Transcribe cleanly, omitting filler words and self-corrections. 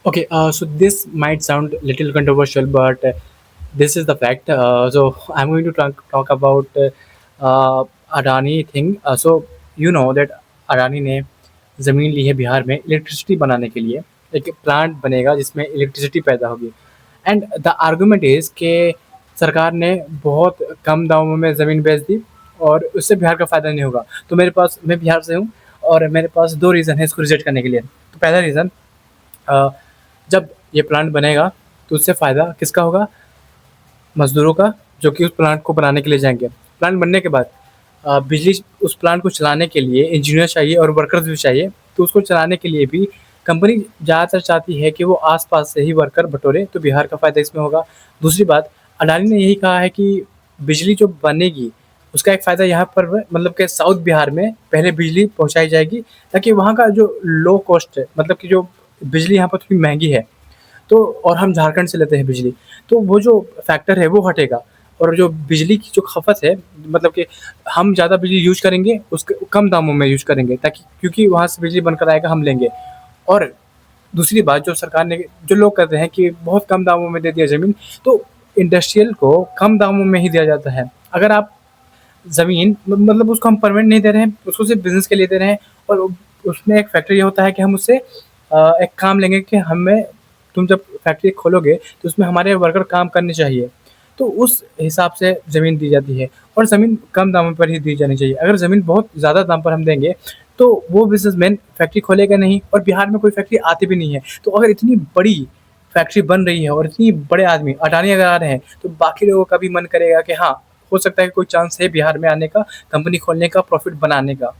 Okay, so this might sound a little controversial, but this is the fact. So I'm going to talk about Adani thing. So you know that Adani ने ज़मीन ली है बिहार में electricity बनाने के लिए। एक plant बनेगा जिसमें इलेक्ट्रिसिटी पैदा होगी। एंड द आर्गुमेंट इज़ कि सरकार ने बहुत कम दामों में ज़मीन बेच दी और उससे बिहार का फ़ायदा नहीं होगा। तो मेरे पास मैं बिहार से हूँ और मेरे पास 2 रीज़न है इसको रिजेक्ट करने के लिए। तो पहला रीज़न अ, जब ये प्लांट बनेगा तो उससे फ़ायदा किसका होगा? मज़दूरों का, जो कि उस प्लांट को बनाने के लिए जाएँगे। प्लांट बनने के बाद बिजली उस प्लांट को चलाने के लिए इंजीनियर चाहिए और वर्कर्स भी चाहिए। तो उसको चलाने के लिए भी कंपनी ज़्यादातर चाहती है कि वो आस-पास से ही वर्कर बटोरे, तो बिहार का फ़ायदा इसमें होगा। दूसरी बात, अडानी ने यही कहा है कि बिजली जो बनेगी, उसका एक फ़ायदा यहाँ पर मतलब कि साउथ बिहार में पहले बिजली पहुँचाई जाएगी, ताकि वहाँ का जो लो कॉस्ट है, मतलब कि जो बिजली यहाँ पर थोड़ी महँगी है, तो और हम झारखंड से लेते हैं बिजली, तो वो जो फैक्टर है वो हटेगा और जो बिजली की जो खपत है, मतलब कि हम ज़्यादा बिजली यूज़ करेंगे, उसके कम दामों में यूज़ करेंगे, ताकि क्योंकि वहाँ से बिजली बनकर आएगा, हम लेंगे। और दूसरी बात, जो सरकार ने जो लोग कहते हैं कि बहुत कम दामों में दे दिया ज़मीन, तो इंडस्ट्रियल को कम दामों में ही दिया जाता है। अगर आप ज़मीन मतलब उसको हम परमानेंट नहीं दे रहे हैं, उसको सिर्फ़ बिज़नेस के लिए दे रहे हैं और उसमें एक फैक्टर ये होता है कि हम उससे एक काम लेंगे कि हमें तुम जब फैक्ट्री खोलोगे तो उसमें हमारे वर्कर काम करने चाहिए। तो उस हिसाब से ज़मीन दी जाती है और ज़मीन कम दामों पर ही दी जानी चाहिए। अगर ज़मीन बहुत ज़्यादा दाम पर हम देंगे तो वो बिज़नेसमैन फैक्ट्री खोलेगा नहीं और बिहार में कोई फैक्ट्री आती भी नहीं है। तो अगर इतनी बड़ी फैक्ट्री बन रही है और इतनी बड़े आदमी अडानी अगर आ रहे हैं, तो बाकी लोगों का भी मन करेगा कि हाँ, हो सकता है कि कोई चांस है बिहार में आने का, कंपनी खोलने का, प्रॉफ़िट बनाने का।